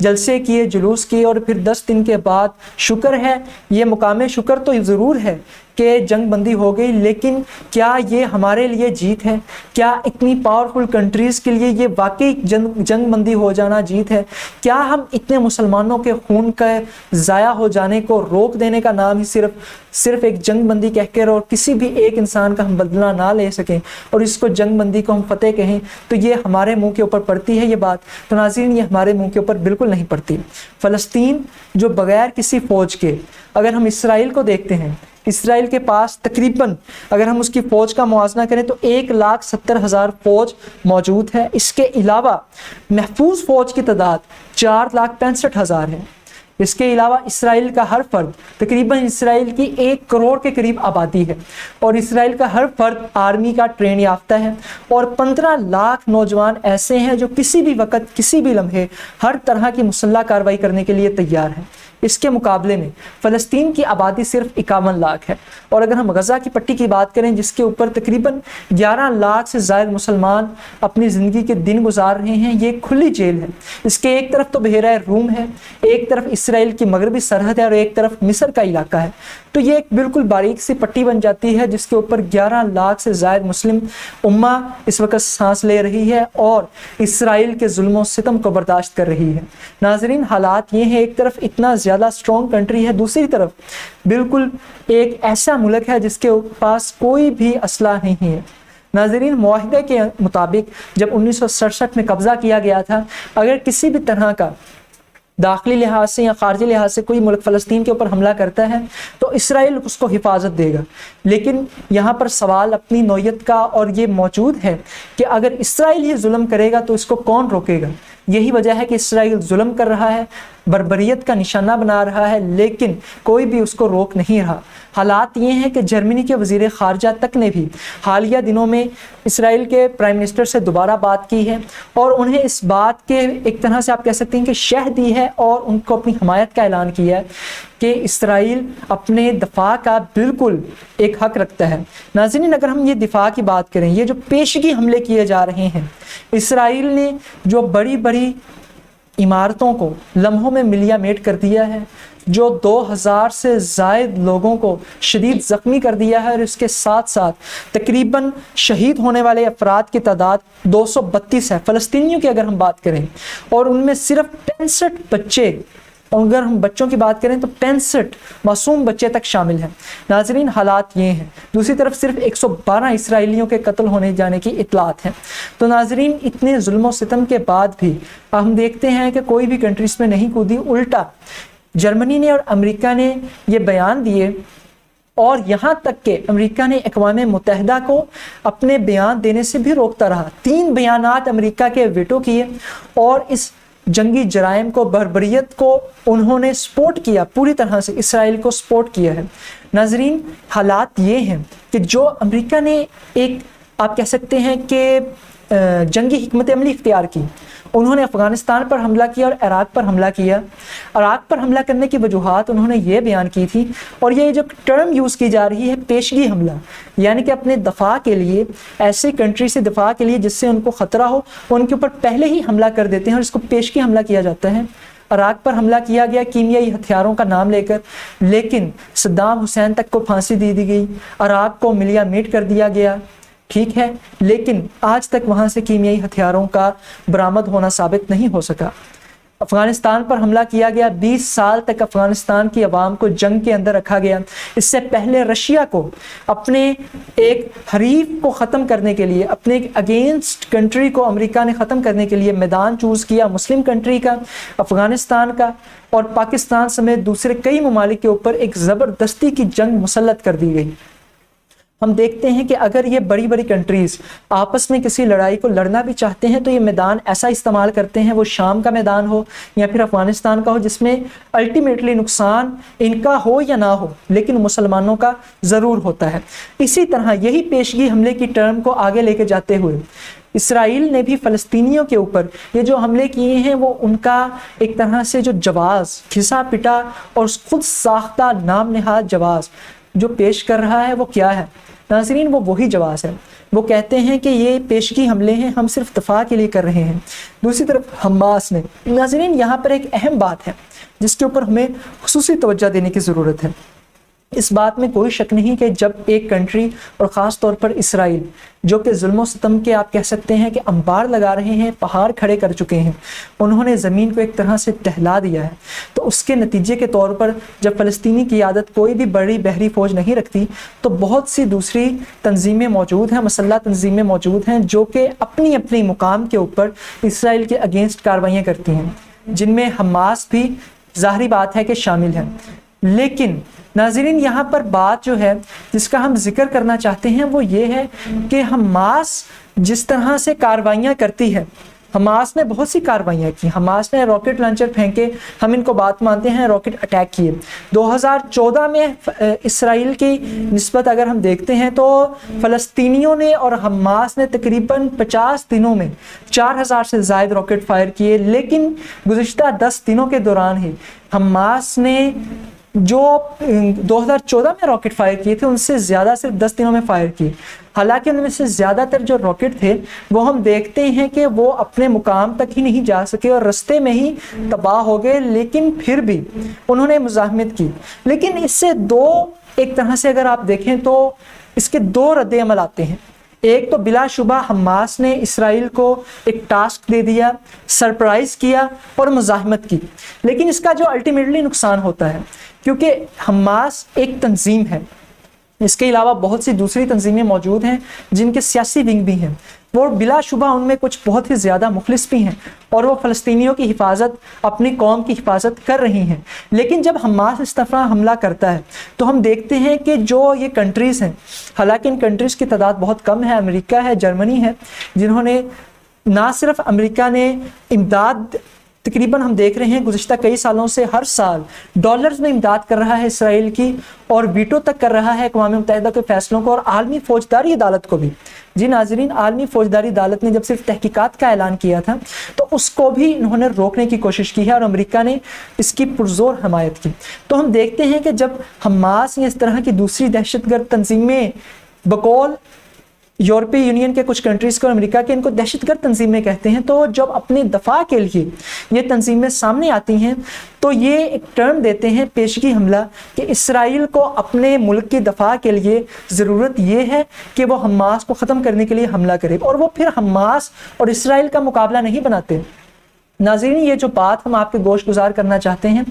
جلسے کیے، جلوس کیے، اور پھر 10 دن کے بعد شکر ہے، یہ مقام شکر تو ضرور ہے کہ جنگ بندی ہو گئی، لیکن کیا یہ ہمارے لیے جیت ہے؟ کیا اتنی پاورفل کنٹریز کے لیے یہ واقعی جنگ بندی ہو جانا جیت ہے؟ کیا ہم اتنے مسلمانوں کے خون کا ضائع ہو جانے کو روک دینے کا نام ہی صرف ایک جنگ بندی کہہ کر اور کسی بھی ایک انسان کا ہم بدلہ نہ لے سکیں اور اس کو جنگ بندی کو ہم فتح کہیں تو یہ ہمارے منہ کے اوپر پڑتی ہے یہ بات؟ تو ناظرین، یہ ہمارے منہ کے اوپر بالکل نہیں پڑتی۔ فلسطین جو بغیر کسی فوج کے، اگر ہم اسرائیل کو دیکھتے ہیں، اسرائیل کے پاس تقریباً اگر ہم اس کی فوج کا موازنہ کریں تو 1,70,000 فوج موجود ہے۔ اس کے علاوہ محفوظ فوج کی تعداد 4,65,000 ہے۔ اس کے علاوہ اسرائیل کا ہر فرد، تقریباً اسرائیل کی 1 کروڑ کے قریب آبادی ہے، اور اسرائیل کا ہر فرد آرمی کا ٹرین یافتہ ہے، اور 15 لاکھ نوجوان ایسے ہیں جو کسی بھی وقت، کسی بھی لمحے ہر طرح کی مسلح کارروائی کرنے کے لیے تیار ہیں۔ اس کے مقابلے میں فلسطین کی آبادی صرف 51 لاکھ ہے، اور اگر ہم غزہ کی پٹی کی بات کریں جس کے اوپر تقریباً 11 لاکھ سے زائد مسلمان اپنی زندگی کے دن گزار رہے ہیں، یہ کھلی جیل ہے۔ اس کے ایک طرف تو بحیرہ روم ہے، ایک طرف اسرائیل کی مغربی سرحد ہے، اور ایک طرف مصر کا علاقہ ہے۔ تو یہ ایک بالکل باریک سی پٹی بن جاتی ہے جس کے اوپر 11 لاکھ سے زائد مسلم امہ اس وقت سانس لے رہی ہے اور اسرائیل کے ظلم و ستم کو برداشت کر رہی ہے۔ ناظرین، حالات یہ ہیں، ایک طرف اتنا زیادہ اسٹرانگ کنٹری ہے، دوسری طرف بالکل ایک ایسا ملک ہے جس کے پاس کوئی بھی اسلحہ نہیں ہے۔ ناظرین، معاہدے کے مطابق جب 1967 میں قبضہ کیا گیا تھا، اگر کسی بھی طرح کا داخلی لحاظ سے یا خارجی لحاظ سے کوئی ملک فلسطین کے اوپر حملہ کرتا ہے تو اسرائیل اس کو حفاظت دے گا، لیکن یہاں پر سوال اپنی نوعیت کا اور یہ موجود ہے کہ اگر اسرائیل ہی ظلم کرے گا تو اس کو کون روکے گا؟ یہی وجہ ہے کہ اسرائیل ظلم کر رہا ہے، بربریت کا نشانہ بنا رہا ہے، لیکن کوئی بھی اس کو روک نہیں رہا۔ حالات یہ ہیں کہ جرمنی کے وزیر خارجہ تک نے بھی حالیہ دنوں میں اسرائیل کے پرائم منسٹر سے دوبارہ بات کی ہے، اور انہیں اس بات کے ایک طرح سے آپ کہہ سکتے ہیں کہ شرح دی ہے اور ان کو اپنی حمایت کا اعلان کیا ہے کہ اسرائیل اپنے دفاع کا بالکل ایک حق رکھتا ہے۔ ناظرین، اگر ہم یہ دفاع کی بات کریں، یہ جو پیشگی حملے کیے جا رہے ہیں، اسرائیل نے جو بڑی بڑی عمارتوں کو لمحوں میں ملیا میٹ کر دیا ہے، جو 2000 سے زائد لوگوں کو شدید زخمی کر دیا ہے، اور اس کے ساتھ ساتھ تقریباً شہید ہونے والے افراد کی تعداد 232 ہے فلسطینیوں کی اگر ہم بات کریں، اور ان میں صرف 65 بچے، اگر ہم بچوں کی بات کریں تو 65 معصوم بچے تک شامل ہیں۔ ناظرین، حالات یہ ہیں۔ دوسری طرف صرف 112 اسرائیلیوں کے قتل ہونے جانے کی اطلاعات ہیں۔ تو ناظرین، اتنے ظلم و ستم کے بعد بھی ہم دیکھتے ہیں کہ کوئی بھی کنٹری اس میں نہیں کودی، الٹا جرمنی نے اور امریکہ نے یہ بیان دیے، اور یہاں تک کہ امریکہ نے اقوام متحدہ کو اپنے بیان دینے سے بھی روکتا رہا۔ 3 بیانات امریکہ کے ویٹو کیے، اور اس جنگی جرائم کو، بربریت کو انہوں نے سپورٹ کیا، پوری طرح سے اسرائیل کو سپورٹ کیا ہے۔ ناظرین، حالات یہ ہیں کہ جو امریکہ نے ایک آپ کہہ سکتے ہیں کہ جنگی حکمت عملی اختیار کی، انہوں نے افغانستان پر حملہ کیا اور عراق پر حملہ کیا۔ عراق پر حملہ کرنے کی وجوہات انہوں نے یہ بیان کی تھی، اور یہ جو ٹرم یوز کی جا رہی ہے پیشگی حملہ، یعنی کہ اپنے دفاع کے لیے، ایسے کنٹری سے دفاع کے لیے جس سے ان کو خطرہ ہو، ان کے اوپر پہلے ہی حملہ کر دیتے ہیں، اور اس کو پیشگی حملہ کیا جاتا ہے۔ عراق پر حملہ کیا گیا کیمیائی ہتھیاروں کا نام لے کر، لیکن صدام حسین تک کو پھانسی دے دی گئی، عراق کو ملیا میٹ کر دیا گیا، ٹھیک ہے، لیکن آج تک وہاں سے کیمیائی ہتھیاروں کا برآمد ہونا ثابت نہیں ہو سکا۔ افغانستان پر حملہ کیا گیا، 20 سال تک افغانستان کی عوام کو جنگ کے اندر رکھا گیا۔ اس سے پہلے رشیا کو اپنے ایک حریف کو ختم کرنے کے لیے، اپنے ایک اگینسٹ کنٹری کو امریکہ نے ختم کرنے کے لیے میدان چوز کیا، مسلم کنٹری کا، افغانستان کا، اور پاکستان سمیت دوسرے کئی ممالک کے اوپر ایک زبردستی کی جنگ مسلط کر دی گئی۔ ہم دیکھتے ہیں کہ اگر یہ بڑی بڑی کنٹریز آپس میں کسی لڑائی کو لڑنا بھی چاہتے ہیں تو یہ میدان ایسا استعمال کرتے ہیں، وہ شام کا میدان ہو یا پھر افغانستان کا ہو، جس میں الٹیمیٹلی نقصان ان کا ہو یا نہ ہو لیکن مسلمانوں کا ضرور ہوتا ہے۔ اسی طرح یہی پیشگی حملے کی ٹرم کو آگے لے کے جاتے ہوئے اسرائیل نے بھی فلسطینیوں کے اوپر یہ جو حملے کیے ہیں، وہ ان کا ایک طرح سے جو جواز، کھسا پٹا اور خود ساختہ نام نہاد جواز جو پیش کر رہا ہے وہ کیا ہے؟ ناظرین، وہ وہی جواز ہے وہ کہتے ہیں کہ یہ پیشگی حملے ہیں، ہم صرف دفاع کے لیے کر رہے ہیں۔ دوسری طرف حماس نے، ناظرین یہاں پر ایک اہم بات ہے جس کے اوپر ہمیں خصوصی توجہ دینے کی ضرورت ہے۔ اس بات میں کوئی شک نہیں کہ جب ایک کنٹری اور خاص طور پر اسرائیل جو کہ ظلم و ستم کے آپ کہہ سکتے ہیں کہ انبار لگا رہے ہیں، پہاڑ کھڑے کر چکے ہیں، انہوں نے زمین کو ایک طرح سے ٹہلا دیا ہے، تو اس کے نتیجے کے طور پر جب فلسطینی قیادت کوئی بھی بڑی بحری فوج نہیں رکھتی تو بہت سی دوسری تنظیمیں موجود ہیں، مسلح تنظیمیں موجود ہیں جو کہ اپنی اپنی مقام کے اوپر اسرائیل کے اگینسٹ کارروائیاں کرتی ہیں، جن میں حماس بھی ظاہری بات ہے کہ شامل ہے۔ لیکن ناظرین یہاں پر بات جو ہے جس کا ہم ذکر کرنا چاہتے ہیں وہ یہ ہے کہ حماس جس طرح سے کارروائیاں کرتی ہے، حماس نے بہت سی کارروائیاں کی، حماس نے راکٹ لانچر پھینکے، ہم ان کو بات مانتے ہیں، راکٹ اٹیک کیے۔ 2014 میں اسرائیل کی نسبت اگر ہم دیکھتے ہیں تو فلسطینیوں نے اور حماس نے تقریباً 50 دنوں میں 4000 سے زائد راکٹ فائر کیے، لیکن گزشتہ 10 دنوں کے دوران ہی حماس نے جو 2014 میں راکٹ فائر کیے تھے ان سے زیادہ صرف 10 دنوں میں فائر کیے۔ حالانکہ ان میں سے زیادہ تر جو راکٹ تھے وہ ہم دیکھتے ہیں کہ وہ اپنے مقام تک ہی نہیں جا سکے اور رستے میں ہی تباہ ہو گئے، لیکن پھر بھی انہوں نے مزاحمت کی۔ لیکن اس سے ایک طرح سے اگر آپ دیکھیں تو اس کے 2 رد عمل آتے ہیں۔ ایک تو بلا شبہ حماس نے اسرائیل کو ایک ٹاسک دے دیا، سرپرائز کیا اور مزاحمت کی، لیکن اس کا جو الٹیمیٹلی نقصان ہوتا ہے کیونکہ حماس ایک تنظیم ہے، اس کے علاوہ بہت سی دوسری تنظیمیں موجود ہیں جن کے سیاسی ونگ بھی ہیں، وہ بلا شبہ ان میں کچھ بہت ہی زیادہ مخلص بھی ہیں اور وہ فلسطینیوں کی حفاظت، اپنی قوم کی حفاظت کر رہی ہیں۔ لیکن جب حماس اس طرح حملہ کرتا ہے تو ہم دیکھتے ہیں کہ جو یہ کنٹریز ہیں، حالانکہ ان کنٹریز کی تعداد بہت کم ہے، امریکہ ہے، جرمنی ہے، جنہوں نے نہ صرف امریکہ نے امداد تقریباً ہم دیکھ رہے ہیں گزشتہ کئی سالوں سے ہر سال ڈالرز میں امداد کر رہا ہے اسرائیل کی، اور ویٹو تک کر رہا ہے اقوام متحدہ کے فیصلوں کو اور عالمی فوجداری عدالت کو بھی۔ جی ناظرین، عالمی فوجداری عدالت نے جب صرف تحقیقات کا اعلان کیا تھا تو اس کو بھی انہوں نے روکنے کی کوشش کی ہے اور امریکہ نے اس کی پرزور حمایت کی۔ تو ہم دیکھتے ہیں کہ جب حماس یا اس طرح کی دوسری دہشت گرد تنظیمیں بقول یورپی یونین کے کچھ کنٹریز کو، امریکہ کے، ان کو دہشت گرد تنظیمیں کہتے ہیں، تو جب اپنے دفاع کے لیے یہ تنظیمیں سامنے آتی ہیں تو یہ ایک ٹرم دیتے ہیں پیشگی حملہ کہ اسرائیل کو اپنے ملک کی دفاع کے لیے ضرورت یہ ہے کہ وہ حماس کو ختم کرنے کے لیے حملہ کرے، اور وہ پھر حماس اور اسرائیل کا مقابلہ نہیں بناتے۔ ناظرین یہ جو بات ہم آپ کے گوش گزار کرنا چاہتے ہیں،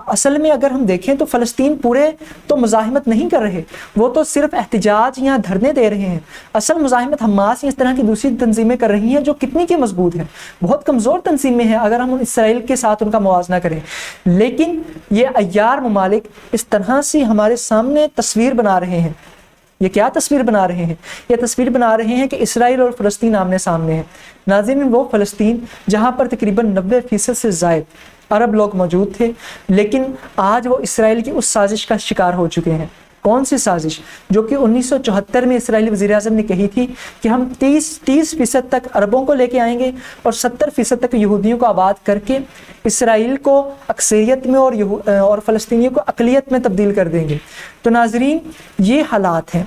اصل میں اگر ہم دیکھیں تو فلسطین پورے تو مزاحمت نہیں کر رہے، وہ تو صرف احتجاج یا دھرنے دے رہے ہیں۔ اصل مزاحمت حماس یا اس طرح کی دوسری تنظیمیں کر رہی ہیں جو کتنی کی مضبوط ہیں، بہت کمزور تنظیمیں ہیں اگر ہم اسرائیل کے ساتھ ان کا موازنہ کریں۔ لیکن یہ عیار ممالک اس طرح سے ہمارے سامنے تصویر بنا رہے ہیں۔ یہ کیا تصویر بنا رہے ہیں؟ یہ تصویر بنا رہے ہیں کہ اسرائیل اور فلسطین آمنے سامنے ہیں۔ ناظرین وہ فلسطین جہاں پر تقریباً 90% سے زائد عرب لوگ موجود تھے، لیکن آج وہ اسرائیل کی اس سازش کا شکار ہو چکے ہیں۔ کون سی سازش؟ جو کہ 1974 میں اسرائیلی وزیر اعظم نے کہی تھی کہ ہم 30% تک عربوں کو لے کے آئیں گے اور 70% تک یہودیوں کو آباد کر کے اسرائیل کو اکثریت میں اور فلسطینیوں کو اقلیت میں تبدیل کر دیں گے۔ تو ناظرین یہ حالات ہیں،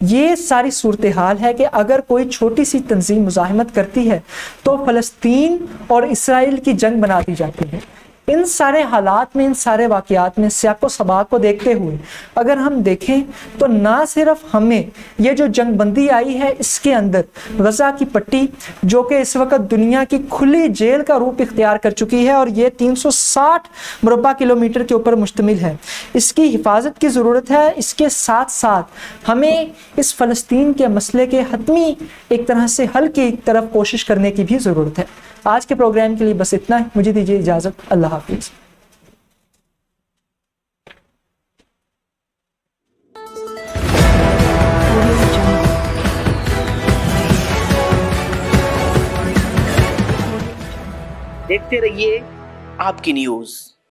یہ ساری صورتحال ہے کہ اگر کوئی چھوٹی سی تنظیم مزاحمت کرتی ہے تو فلسطین اور اسرائیل کی جنگ بنا دی جاتی ہے۔ ان سارے حالات میں، ان سارے واقعات میں سیاق و سباق کو دیکھتے ہوئے اگر ہم دیکھیں تو نہ صرف ہمیں یہ جو جنگ بندی آئی ہے اس کے اندر غزہ کی پٹی جو کہ اس وقت دنیا کی کھلی جیل کا روپ اختیار کر چکی ہے اور یہ 360 مربع کلومیٹر کے اوپر مشتمل ہے، اس کی حفاظت کی ضرورت ہے۔ اس کے ساتھ ساتھ ہمیں اس فلسطین کے مسئلے کے حتمی ایک طرح سے حل کی طرف کوشش کرنے کی بھی ضرورت ہے۔ آج کے پروگرام کے لیے بس اتنا ہے، مجھے دیجیے اجازت، اللہ حافظ۔ دیکھتے رہیے آپ کی نیوز۔